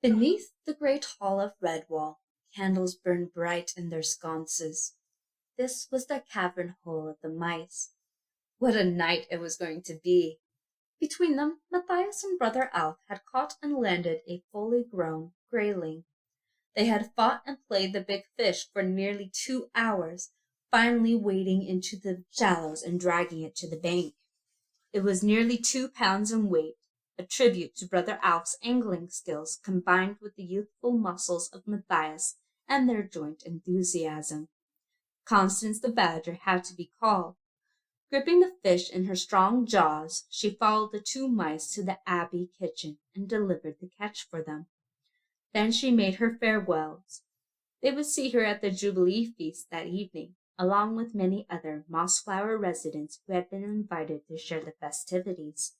Beneath the great hall of Redwall, candles burned bright in their sconces. This was the cavern hole of the mice. What a night it was going to be! Between them, Matthias and brother Alf had caught and landed a fully grown grayling. They had fought and played the big fish for nearly 2 hours, finally wading into the shallows and dragging it to the bank. It was nearly 2 pounds in weight, a tribute to brother Alf's angling skills combined with the youthful muscles of Matthias and their joint enthusiasm. Constance the badger had to be called. Gripping the fish in her strong jaws, she followed the two mice to the Abbey kitchen and delivered the catch for them. Then she made her farewells. They would see her at the Jubilee feast that evening, along with many other Mossflower residents who had been invited to share the festivities.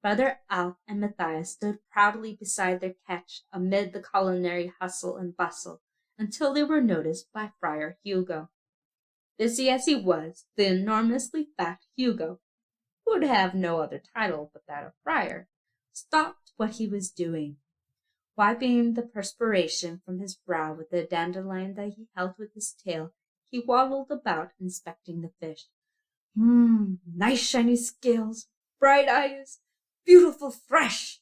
Brother Alf and Matthias stood proudly beside their catch amid the culinary hustle and bustle until they were noticed by Friar Hugo. Busy as he was, the enormously fat Hugo, who would have no other title but that of friar, stopped what he was doing. Wiping the perspiration from his brow with the dandelion that he held with his tail, he waddled about inspecting the fish. Nice shiny scales, bright eyes, beautiful fresh.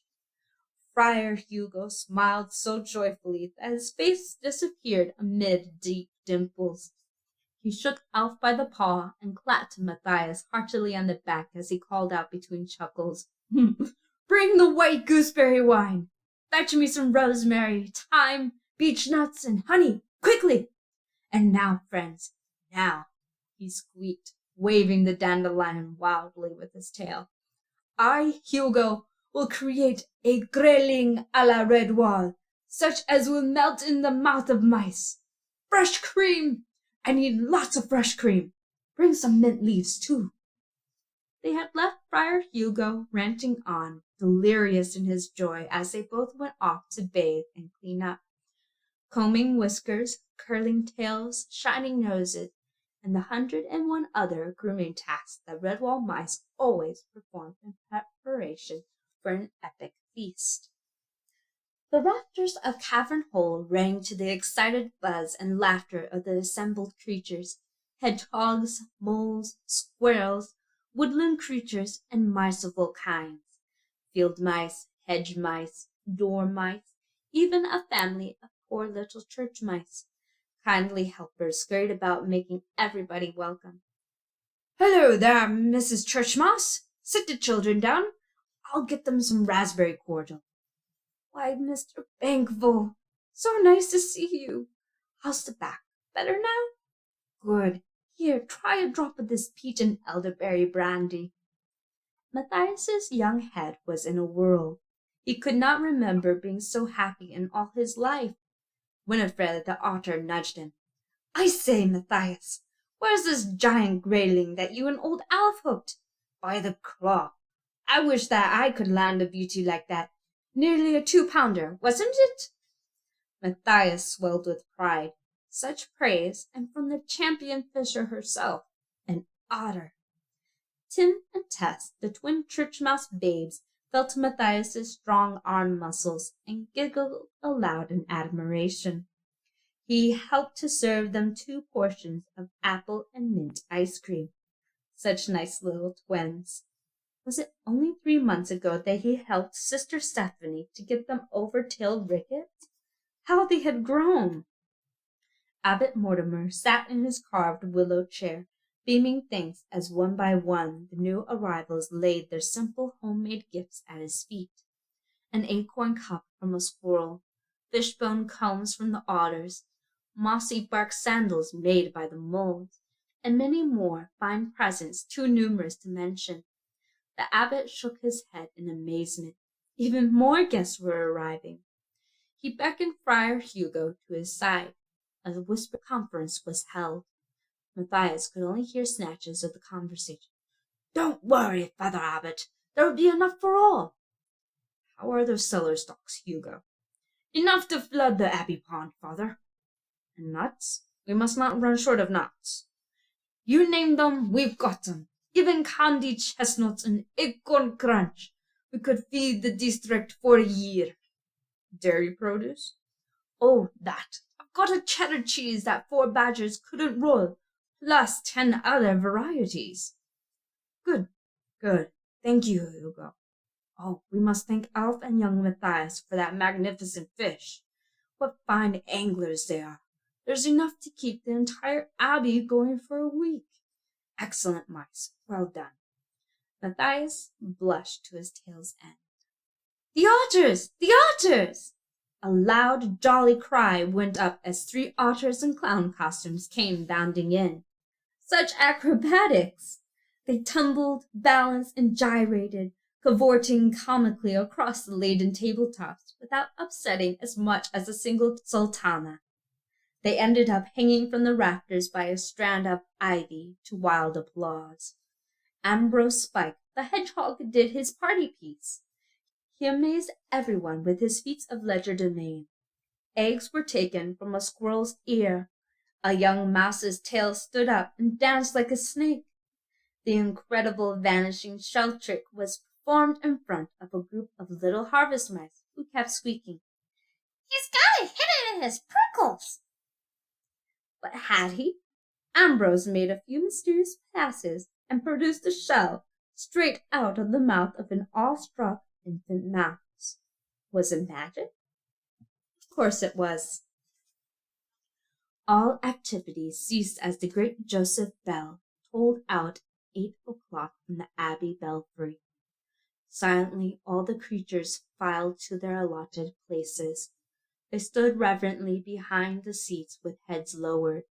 Friar Hugo smiled so joyfully that his face disappeared amid deep dimples. He shook Alf by the paw and clapped Matthias heartily on the back as he called out between chuckles, "Bring the white gooseberry wine! Fetch me some rosemary, thyme, beech nuts, and honey, quickly! And now, friends, now," he squeaked, waving the dandelion wildly with his tail, "I, Hugo, will create a grayling a la Redwall, such as will melt in the mouth of mice. Fresh cream! I need lots of fresh cream. Bring some mint leaves, too." They had left Friar Hugo ranting on, delirious in his joy, as they both went off to bathe and clean up. Combing whiskers, curling tails, shining noses, and the 101 other grooming tasks that Redwall mice always performed in preparation for an epic feast. The rafters of Cavern Hole rang to the excited buzz and laughter of the assembled creatures, hedgehogs, moles, squirrels, woodland creatures, and mice of all kinds, field mice, hedge mice, dormice, even a family of poor little church mice. Kindly helpers scurried about, making everybody welcome. "Hello there, Mrs. Church Mouse. Sit the children down. I'll get them some raspberry cordial." "Why, Mr. Bankful, so nice to see you. How's the back? Better now? Good. Here, try a drop of this peach and elderberry brandy." Matthias's young head was in a whirl. He could not remember being so happy in all his life. Winifred the otter nudged him. "I say, Matthias, where's this giant grayling that you and old Alf hooked? By the claw, I wish that I could land a beauty like that. Nearly a 2-pounder, wasn't it?" Matthias swelled with pride. Such praise, and from the champion fisher herself, an otter. Tim and Tess, the twin church mouse babes, felt Matthias's strong arm muscles and giggled aloud in admiration. He helped to serve them 2 portions of apple and mint ice cream. Such nice little twins. Was it only 3 months ago that he helped Sister Stephanie to get them over tail rickets? How they had grown! Abbot Mortimer sat in his carved willow chair, beaming thanks as one by one the new arrivals laid their simple homemade gifts at his feet. An acorn cup from a squirrel, fishbone combs from the otters, mossy bark sandals made by the moles, and many more fine presents too numerous to mention. The abbot shook his head in amazement. Even more guests were arriving. He beckoned Friar Hugo to his side. A whispered conference was held. Matthias could only hear snatches of the conversation. "Don't worry, Father Abbot. There will be enough for all." "How are those cellar stocks, Hugo?" "Enough to flood the Abbey pond, Father." "And nuts? We must not run short of nuts." "You name them, we've got them. Even candied chestnuts and acorn crunch. We could feed the district for a year." Dairy produce? Oh, that. I've got a cheddar cheese that 4 badgers couldn't roll, plus 10 other varieties. Good, good. Thank you, Hugo. Oh, we must thank Alf and young Matthias for that magnificent fish. What fine anglers they are. There's enough to keep the entire abbey going for a week. Excellent mice. Well done. Matthias blushed to his tail's end. The otters! The otters! A loud, jolly cry went up as 3 otters in clown costumes came bounding in. Such acrobatics! They tumbled, balanced, and gyrated, cavorting comically across the laden tabletops without upsetting as much as a single sultana. They ended up hanging from the rafters by a strand of ivy to wild applause. Ambrose Spike, the hedgehog, did his party piece. He amazed everyone with his feats of legerdemain. Eggs were taken from a squirrel's ear. A young mouse's tail stood up and danced like a snake. The incredible vanishing shell trick was performed in front of a group of little harvest mice who kept squeaking, "He's got it hidden in his prickles." But had he? Ambrose made a few mysterious passes and produced a shell straight out of the mouth of an awestruck infant mouse. Was it magic? Of course it was. All activity ceased as the great Joseph bell tolled out 8 o'clock from the abbey belfry. Silently all the creatures filed to their allotted places. They stood reverently behind the seats with heads lowered.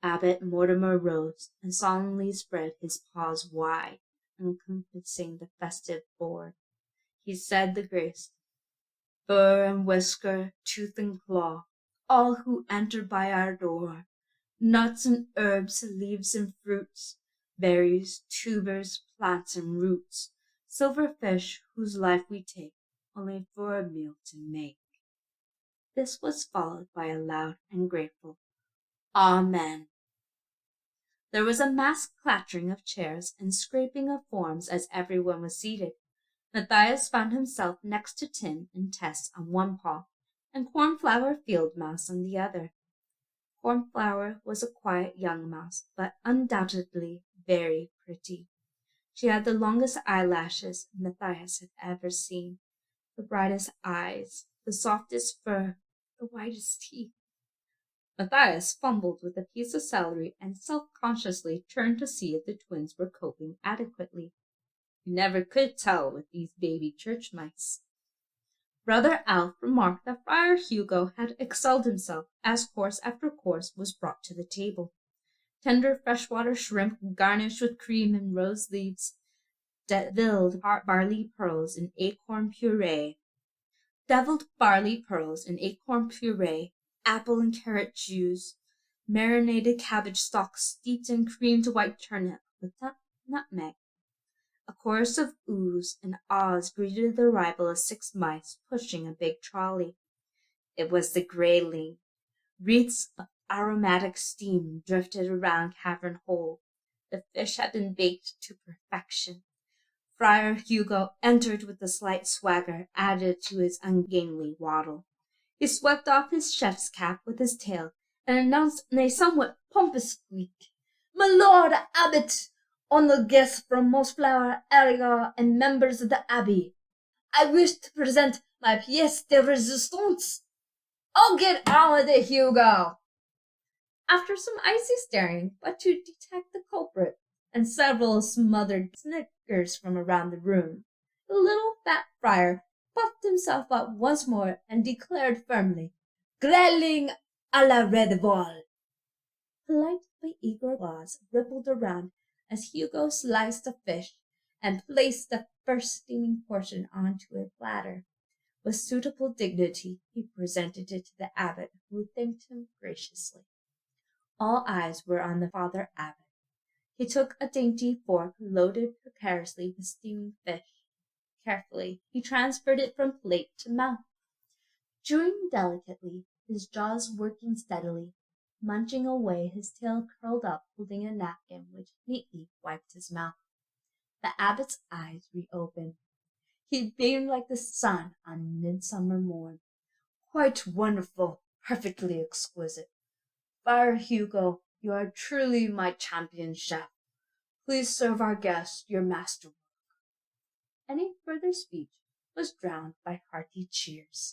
Abbot Mortimer rose and solemnly spread his paws wide, encompassing the festive board. He said the grace, "Fur and whisker, tooth and claw, all who enter by our door, nuts and herbs, leaves and fruits, berries, tubers, plants and roots, silver fish whose life we take, only for a meal to make." This was followed by a loud and grateful Amen. There was a mass clattering of chairs and scraping of forms as everyone was seated. Matthias found himself next to Tim and Tess on one paw, and Cornflower Field Mouse on the other. Cornflower was a quiet young mouse, but undoubtedly very pretty. She had the longest eyelashes Matthias had ever seen, the brightest eyes, the softest fur, the whitest teeth. Matthias fumbled with a piece of celery and self-consciously turned to see if the twins were coping adequately. You never could tell with these baby church mice. Brother Alf remarked that Friar Hugo had excelled himself as course after course was brought to the table. Tender freshwater shrimp garnished with cream and rose leaves, deviled barley pearls in acorn puree, apple and carrot juice, marinated cabbage stalks steeped in creamed white turnip with nutmeg. A chorus of oohs and ahs greeted the arrival of 6 mice pushing a big trolley. It was the grayling. Wreaths of aromatic steam drifted around Cavern Hole. The fish had been baked to perfection. Friar Hugo entered with a slight swagger added to his ungainly waddle. He swept off his chef's cap with his tail and announced in a somewhat pompous squeak, "My lord abbot, honored guests from Mossflower, Arigar, and members of the abbey, I wish to present my pièce de résistance. Oh, get on with it, Hugo!" After some icy staring, but to detect the culprit, and several smothered snickers from around the room, the little fat friar puffed himself up once more and declared firmly, "Grayling à la Redwall." Polite but eager applause rippled around as Hugo sliced a fish and placed the first steaming portion onto a platter. With suitable dignity he presented it to the abbot, who thanked him graciously. All eyes were on the Father Abbot. He took a dainty fork loaded precariously with steaming fish. Carefully he transferred it from plate to mouth, chewing delicately, his jaws working steadily, munching away, his tail curled up, holding a napkin which neatly wiped his mouth. The abbot's eyes reopened. He beamed like the sun on midsummer morn. Quite wonderful, perfectly exquisite. Fire Hugo, you are truly my champion chef. Please serve our guest your masterwork. Any further speech was drowned by hearty cheers.